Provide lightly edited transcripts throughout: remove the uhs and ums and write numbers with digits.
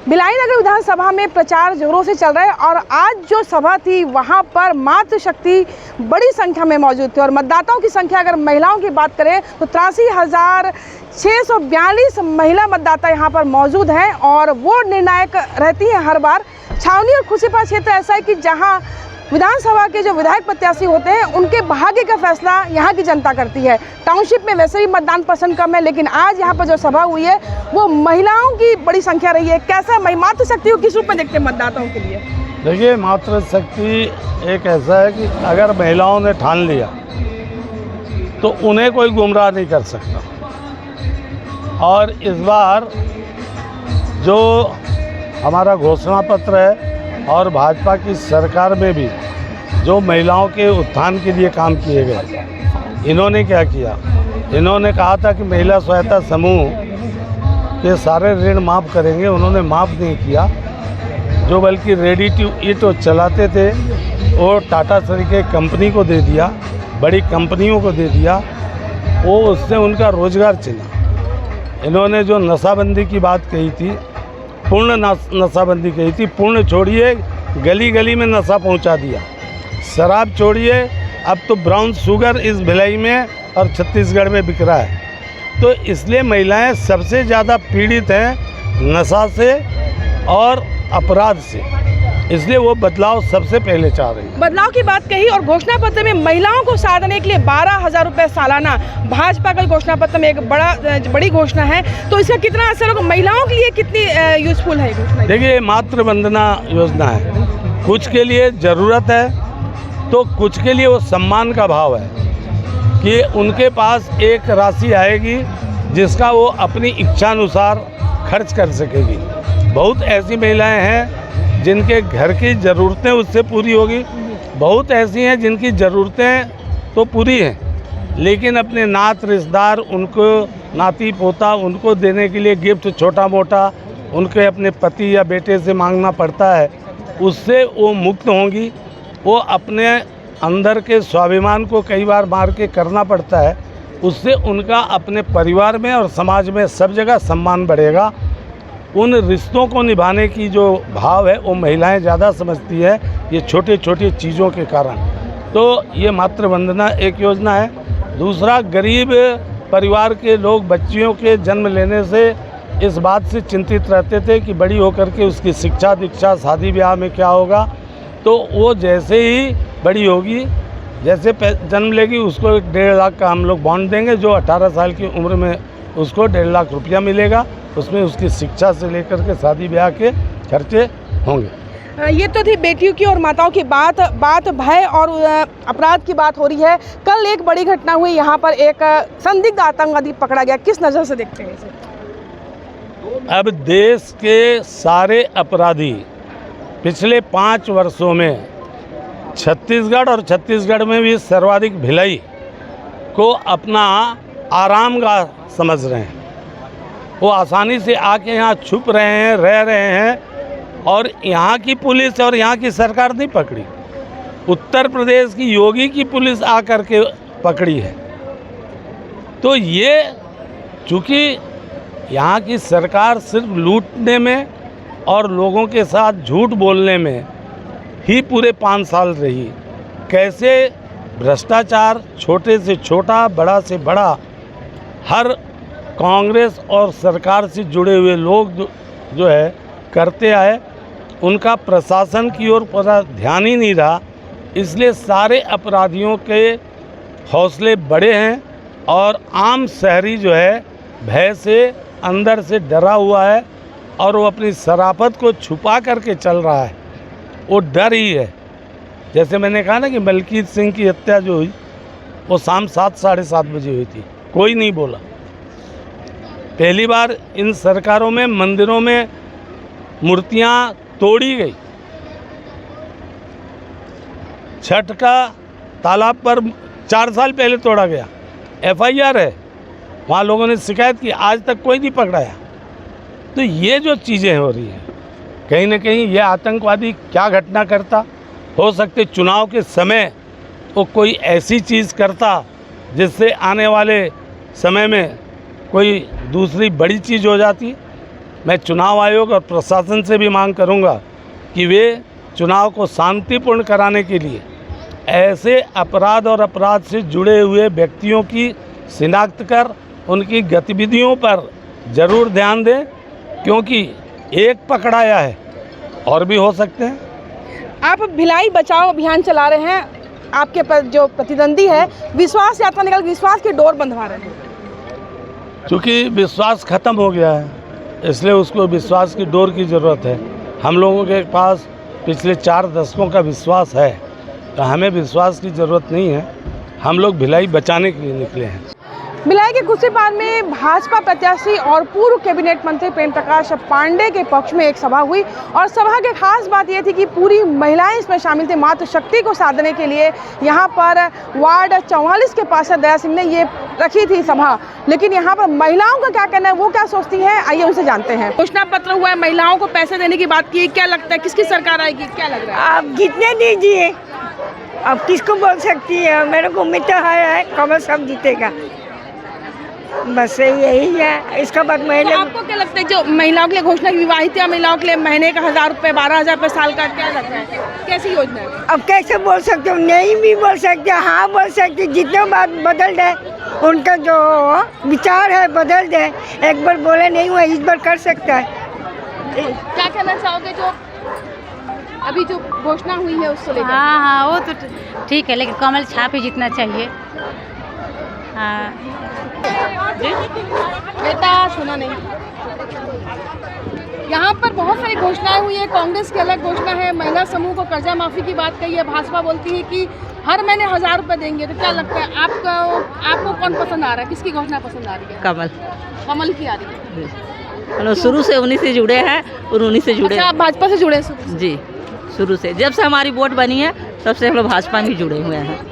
भिलाई नगर विधानसभा में प्रचार जोरों से चल रहा है और आज जो सभा थी वहां पर मातृशक्ति बड़ी संख्या में मौजूद थे और मतदाताओं की संख्या अगर महिलाओं की बात करें तो 83,642 महिला मतदाता यहां पर मौजूद हैं और वो निर्णायक रहती हैं हर बार। छावनी और खुशीपा क्षेत्र ऐसा है कि जहां विधानसभा के जो विधायक प्रत्याशी होते हैं उनके भाग्य का फैसला यहाँ की जनता करती है। टाउनशिप में वैसे भी मतदान पसंद कम है, लेकिन आज यहाँ पर जो सभा हुई है वो महिलाओं की बड़ी संख्या रही है। कैसा मातृशक्ति को किस रूप में देखते हैं मतदाताओं के लिए? देखिए, मातृशक्ति एक ऐसा है कि अगर महिलाओं ने ठान लिया तो उन्हें कोई गुमराह नहीं कर सकता। और इस बार जो हमारा घोषणा पत्र है और भाजपा की सरकार में भी जो महिलाओं के उत्थान के लिए काम किए गए, इन्होंने क्या किया? इन्होंने कहा था कि महिला सहायता समूह के सारे ऋण माफ़ करेंगे, उन्होंने माफ़ नहीं किया। जो बल्कि रेडी टू ईट चलाते थे वो टाटा सरी के कंपनी को दे दिया, बड़ी कंपनियों को दे दिया, वो उससे उनका रोज़गार छिना। इन्होंने जो नशाबंदी की बात कही थी, पूर्ण नशाबंदी कही थी, पूर्ण छोड़िए, गली गली में नशा पहुंचा दिया। शराब छोड़िए, अब तो ब्राउन शुगर इस भिलाई में और छत्तीसगढ़ में बिक रहा है। तो इसलिए महिलाएं सबसे ज़्यादा पीड़ित हैं नशा से और अपराध से, इसलिए वो बदलाव सबसे पहले चाह रही है। बदलाव की बात कही और घोषणा पत्र में महिलाओं को साथ देने के लिए 12,000 रुपये सालाना भाजपा का घोषणा पत्र में एक बड़ी घोषणा है। तो इसका कितना असर होगा महिलाओं के लिए, कितनी यूजफुल है घोषणा? देखिए, मातृ वंदना योजना है, कुछ के लिए ज़रूरत है तो कुछ के लिए वो सम्मान का भाव है कि उनके पास एक राशि आएगी जिसका वो अपनी इच्छानुसार खर्च कर सकेगी। बहुत ऐसी महिलाएँ हैं जिनके घर की ज़रूरतें उससे पूरी होगी, बहुत ऐसी हैं जिनकी ज़रूरतें तो पूरी हैं लेकिन अपने नात रिश्तेदार, उनको नाती पोता, उनको देने के लिए गिफ्ट छोटा मोटा उनके अपने पति या बेटे से मांगना पड़ता है, उससे वो मुक्त होंगी। वो अपने अंदर के स्वाभिमान को कई बार मार के करना पड़ता है, उससे उनका अपने परिवार में और समाज में सब जगह सम्मान बढ़ेगा। उन रिश्तों को निभाने की जो भाव है वो महिलाएं ज़्यादा समझती है ये छोटे छोटे चीज़ों के कारण। तो ये मातृ वंदना एक योजना है। दूसरा, गरीब परिवार के लोग बच्चियों के जन्म लेने से इस बात से चिंतित रहते थे कि बड़ी होकर के उसकी शिक्षा दीक्षा शादी ब्याह में क्या होगा। तो वो जैसे ही बड़ी होगी, जैसे जन्म लेगी, उसको 1.5 लाख का हम लोग बॉन्ड देंगे, जो 18 साल की उम्र में उसको 1.5 लाख रुपया मिलेगा। उसमें उसकी शिक्षा से लेकर के शादी ब्याह के खर्चे होंगे। ये तो थी बेटियों की और माताओं की बात भय और अपराध की बात हो रही है। कल एक बड़ी घटना हुई, यहाँ पर एक संदिग्ध आतंकवादी पकड़ा गया। किस नज़र से देखते हैं इसे? अब देश के सारे अपराधी पिछले 5 वर्षों में छत्तीसगढ़ और छत्तीसगढ़ में भी सर्वाधिक भिलाई को अपना आरामगाह समझ रहे हैं। वो आसानी से आके यहाँ छुप रहे हैं, रह रहे हैं और यहाँ की पुलिस और यहाँ की सरकार नहीं पकड़ी। उत्तर प्रदेश की योगी की पुलिस आकर के पकड़ी है। तो ये चूँकि यहाँ की सरकार सिर्फ लूटने में और लोगों के साथ झूठ बोलने में ही पूरे 5 साल रही, कैसे भ्रष्टाचार छोटे से छोटा, बड़ा से बड़ा, हर कांग्रेस और सरकार से जुड़े हुए लोग जो है करते आए, उनका प्रशासन की ओर पूरा ध्यान ही नहीं रहा। इसलिए सारे अपराधियों के हौसले बड़े हैं और आम शहरी जो है भय से अंदर से डरा हुआ है और वो अपनी शराफत को छुपा करके चल रहा है। वो डर ही है। जैसे मैंने कहा ना कि मलकीत सिंह की हत्या जो हुई वो शाम 7 साढ़े 7 बजे हुई थी, कोई नहीं बोला। पहली बार इन सरकारों में मंदिरों में मूर्तियां तोड़ी गई। छठ का तालाब पर 4 साल पहले तोड़ा गया, FIR है, वहाँ लोगों ने शिकायत की, आज तक कोई नहीं पकड़ाया। तो ये जो चीज़ें हो रही हैं, कहीं ना कहीं ये आतंकवादी क्या घटना करता, हो सकते चुनाव के समय वो कोई ऐसी चीज़ करता जिससे आने वाले समय में कोई दूसरी बड़ी चीज़ हो जाती। मैं चुनाव आयोग और प्रशासन से भी मांग करूंगा कि वे चुनाव को शांतिपूर्ण कराने के लिए ऐसे अपराध और अपराध से जुड़े हुए व्यक्तियों की शिनाख्त कर उनकी गतिविधियों पर ज़रूर ध्यान दें, क्योंकि एक पकड़ाया है और भी हो सकते हैं। आप भिलाई बचाओ अभियान चला रहे हैं, आपके जो प्रतिद्वंदी है विश्वास यात्रा निकल विश्वास की डोर बंधवा रहे हैं। क्योंकि विश्वास खत्म हो गया है, इसलिए उसको विश्वास की डोर की ज़रूरत है। हम लोगों के पास पिछले 4 दशकों का विश्वास है, तो हमें विश्वास की ज़रूरत नहीं है। हम लोग भिलाई बचाने के लिए निकले हैं। भिलाई के खुर्शीपाद में भाजपा प्रत्याशी और पूर्व कैबिनेट मंत्री प्रेम प्रकाश पांडे के पक्ष में एक सभा हुई और सभा की खास बात यह थी कि पूरी महिलाएं इसमें शामिल थी। मातृशक्ति को साधने के लिए यहाँ पर वार्ड 44 के पार्षद दया सिंह ने ये रखी थी सभा, लेकिन यहाँ पर महिलाओं का क्या कहना है, वो क्या सोचती हैं, आइए उनसे जानते हैं। घोषणा पत्र हुआ है, महिलाओं को पैसे देने की बात की, क्या लगता है किसकी सरकार आएगी, क्या लग रहा है? आप जितने दीजिए, अब किसको बोल सकती है, मेरे को उम्मीद तो है कमल सब जीतेगा, बस यही है। इसका बाद महिला तो आपको क्या लगता है जो महिलाओं के लिए घोषणा की, विवाहित महिलाओं के लिए महीने का 1000 रुपये 12,000 रुपये साल का, क्या लगता है कैसी योजना है? अब कैसे बोल सकते हो, नहीं भी बोल सकते, हाँ बोल सकते, जितने बात बदल दे, उनका जो विचार है बदल दे, एक बार बोले नहीं हुआ इस बार कर सकता है। क्या कहना चाहोगे जो अभी जो घोषणा हुई है उसको लेकर? हाँ वो तो ठीक है, लेकिन कमल छाप ही जीतना चाहिए। हाँ बेटा सुना नहीं। यहाँ पर बहुत सारी घोषणाएं हुई है, कांग्रेस की अलग घोषणा है, महिला समूह को कर्जा माफी की बात कही है, भाजपा बोलती है कि हर महीने 1000 रुपये देंगे। तो क्या लगता है आपको कौन पसंद आ रहा है, किसकी घोषणा पसंद आ रही है? कमल की आ रही है। शुरू से उन्हीं से जुड़े हैं और उन्हीं से जुड़े। अच्छा, आप भाजपा से जुड़े हैं? जी, शुरू से, जब से हमारी वोट बनी है तब से हम लोग भाजपा में जुड़े हुए हैं।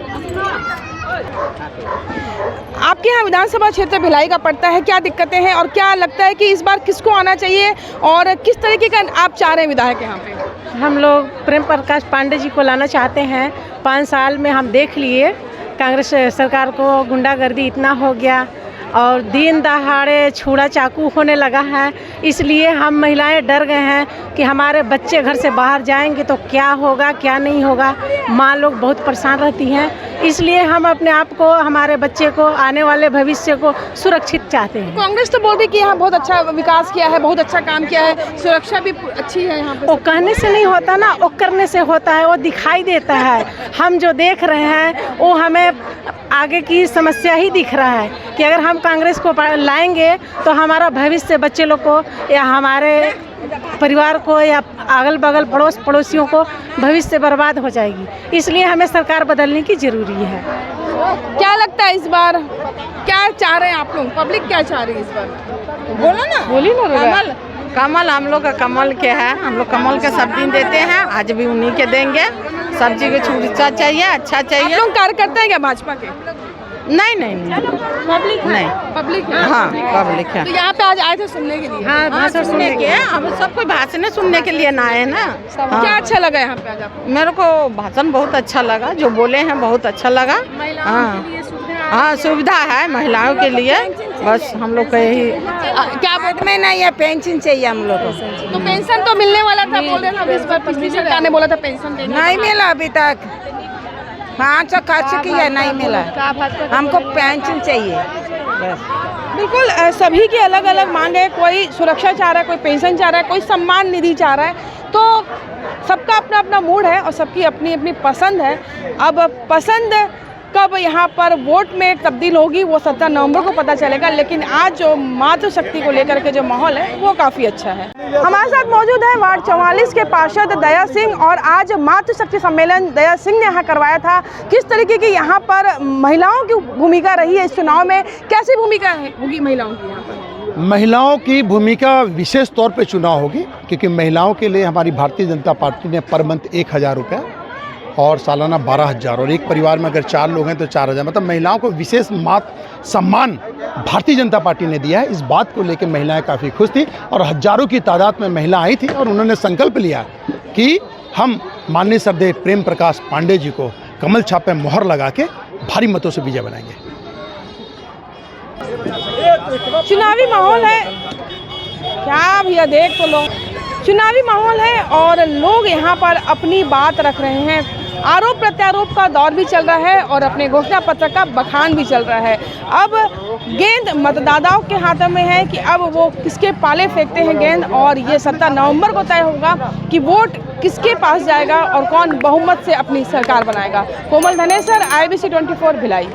आपके यहाँ विधानसभा क्षेत्र भिलाई का पड़ता है, क्या दिक्कतें हैं और क्या लगता है कि इस बार किसको आना चाहिए और किस तरीके का आप चाह रहे हैं विधायक यहाँ पे? हम लोग प्रेम प्रकाश पांडे जी को लाना चाहते हैं। 5 साल में हम देख लिए कांग्रेस सरकार को गुंडागर्दी इतना हो गया और दिन दहाड़े छुरा चाकू होने लगा है, इसलिए हम महिलाएं डर गए हैं कि हमारे बच्चे घर से बाहर जाएंगे तो क्या होगा क्या नहीं होगा। माँ लोग बहुत परेशान रहती हैं, इसलिए हम अपने आप को, हमारे बच्चे को, आने वाले भविष्य को सुरक्षित चाहते हैं। कांग्रेस तो बोल रही कि यहाँ बहुत अच्छा विकास किया है, बहुत अच्छा काम किया है, सुरक्षा भी अच्छी है यहाँ पे। वो कहने से नहीं होता ना, वो करने से होता है, वो दिखाई देता है। हम जो देख रहे हैं वो हमें आगे की समस्या ही दिख रहा है कि अगर हम कांग्रेस को लाएंगे तो हमारा भविष्य बच्चे लोग को या हमारे परिवार को या अगल बगल पड़ोसियों को भविष्य बर्बाद हो जाएगी, इसलिए हमें सरकार बदलने की ज़रूरी है। क्या लगता है इस बार क्या चाह रहे हैं आप लोग, पब्लिक क्या चाह रही है इस बार? बोलो ना, बोली ना। कमल हम लोग का कमल के है, हम लोग कमल के सब दिन देते हैं, आज भी उन्हीं के देंगे। सब चीज़ छूटा चाहिए, अच्छा चाहिए। आप लोग कार्यकर्ता हैं क्या भाजपा के? नहीं पब्लिक नहीं, पब्लिक है। हाँ पब्लिक है। तो यहाँ पे आज आए थे सुनने के लिए? हाँ, भाषण सुनने के, हम सब कोई भाषण सुनने के लिए ना आए ना। हाँ। क्या अच्छा लगा यहाँ पे आज आपको? मेरे को भाषण बहुत अच्छा लगा, जो बोले हैं बहुत अच्छा लगा। हाँ सुविधा है महिलाओं के लिए, बस हम लोग का यही। क्या बात में नहीं है, पेंशन चाहिए हम लोग को। तो पेंशन तो मिलने वाला था, बोल रहे थे इस बार पिछली सरकार ने बोला था पेंशन देंगे, नहीं मिला अभी तक। 5 खर्च किया, नहीं मिला। हमको पेंशन चाहिए बस। बिल्कुल सभी की अलग अलग मांग है, कोई सुरक्षा चाह रहा है, कोई पेंशन चाह रहा है, कोई सम्मान निधि चाह रहा है, तो सबका अपना अपना मूड है और सबकी अपनी अपनी पसंद है। अब पसंद कब यहाँ पर वोट में तब्दील होगी वो 17 नवंबर को पता चलेगा, लेकिन आज जो मातृशक्ति को लेकर के जो माहौल है वो काफ़ी अच्छा है। हमारे साथ मौजूद है वार्ड 44 के पार्षद दया सिंह, और आज मातृशक्ति सम्मेलन दया सिंह ने यहाँ करवाया था। किस तरीके की यहाँ पर महिलाओं की भूमिका रही है इस चुनाव में, कैसी भूमिका होगी महिलाओं की यहाँ पर? महिलाओं की भूमिका विशेष तौर पे चुनाव होगी, क्योंकि महिलाओं के लिए हमारी भारतीय जनता पार्टी ने पर मंथ 1000 रुपये और सालाना 12,000, और एक परिवार में अगर 4 लोग हैं तो 4,000, मतलब महिलाओं को विशेष सम्मान भारतीय जनता पार्टी ने दिया है। इस बात को लेकर महिलाएं काफ़ी खुश थी और हजारों की तादाद में महिला आई थी और उन्होंने संकल्प लिया कि हम माननीय श्रद्धेय प्रेम प्रकाश पांडे जी को कमल छाप पे मोहर लगा के भारी मतों से विजय बनाएंगे। चुनावी माहौल है, क्या भैया देख तो लो, चुनावी माहौल है और लोग यहाँ पर अपनी बात रख रहे हैं। आरोप प्रत्यारोप का दौर भी चल रहा है और अपने घोषणा पत्र का बखान भी चल रहा है। अब गेंद मतदाताओं के हाथों में है कि अब वो किसके पाले फेंकते हैं गेंद, और ये 17 नवंबर को तय होगा कि वोट किसके पास जाएगा और कौन बहुमत से अपनी सरकार बनाएगा। कोमल धनेसर, IBC 24 भिलाई।